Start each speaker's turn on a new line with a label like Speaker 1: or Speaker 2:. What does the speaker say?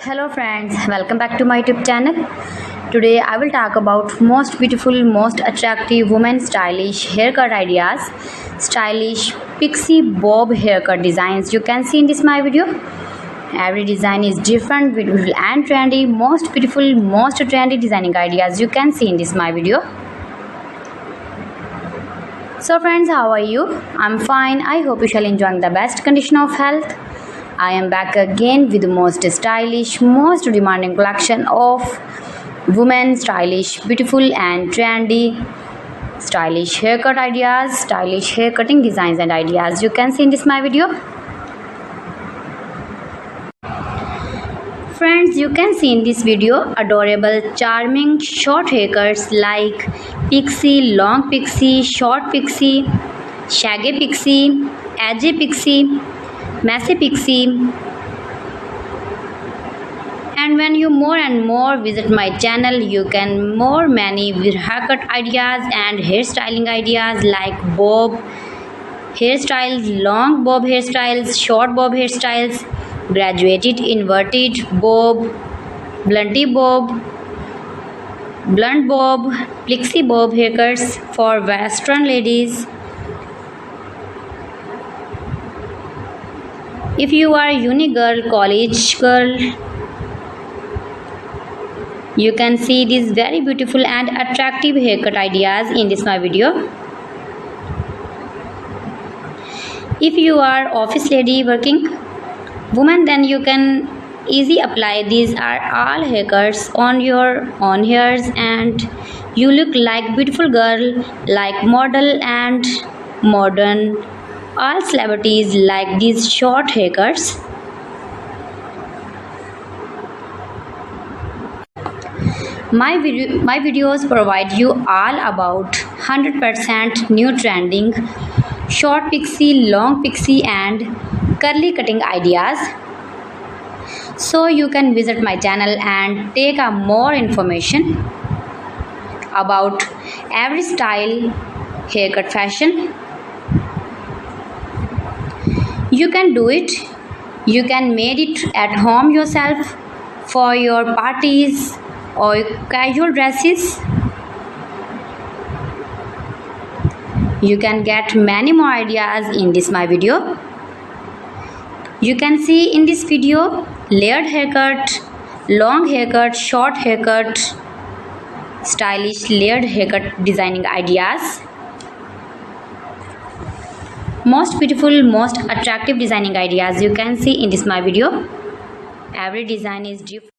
Speaker 1: Hello friends, welcome back to my YouTube channel. Today I will talk about most beautiful, most attractive women stylish haircut ideas, stylish pixie bob haircut designs you can see in this my video. Every design is different, beautiful and trendy. Most beautiful, most trendy designing ideas you can see in this my video. So friends, how are you? I'm fine. I hope you shall enjoy the best condition of health. I am back again with the most stylish, most demanding collection of women stylish, beautiful and trendy stylish haircut ideas, stylish hair cutting designs and ideas you can see in this my video. Friends, you can see in this video adorable, charming short haircuts like pixie, long pixie, short pixie, shaggy pixie, edgy pixie, messy pixie. And when you more and more visit my channel, you can more many haircut ideas and hairstyling ideas like bob hairstyles, long bob hairstyles, short bob hairstyles, graduated inverted bob, blunty bob, blunt bob, pixie bob haircuts for western ladies. If you are uni girl, college girl, you can see these very beautiful and attractive haircut ideas in this my video. If you are office lady working woman, then you can easily apply these are all haircuts on your own hairs and you look like beautiful girl, like model and modern. All celebrities like these short haircuts. My videos provide you all about 100% new trending short pixie, long pixie and curly cutting ideas. So you can visit my channel and take a more information about every style haircut fashion. You can do it. You can make it at home yourself for your parties or casual dresses. You can get many more ideas in this my video. You can see in this video layered haircut, long haircut, short haircut, stylish layered haircut designing ideas. Most beautiful, most attractive designing ideas you can see in this my video. Every design is different.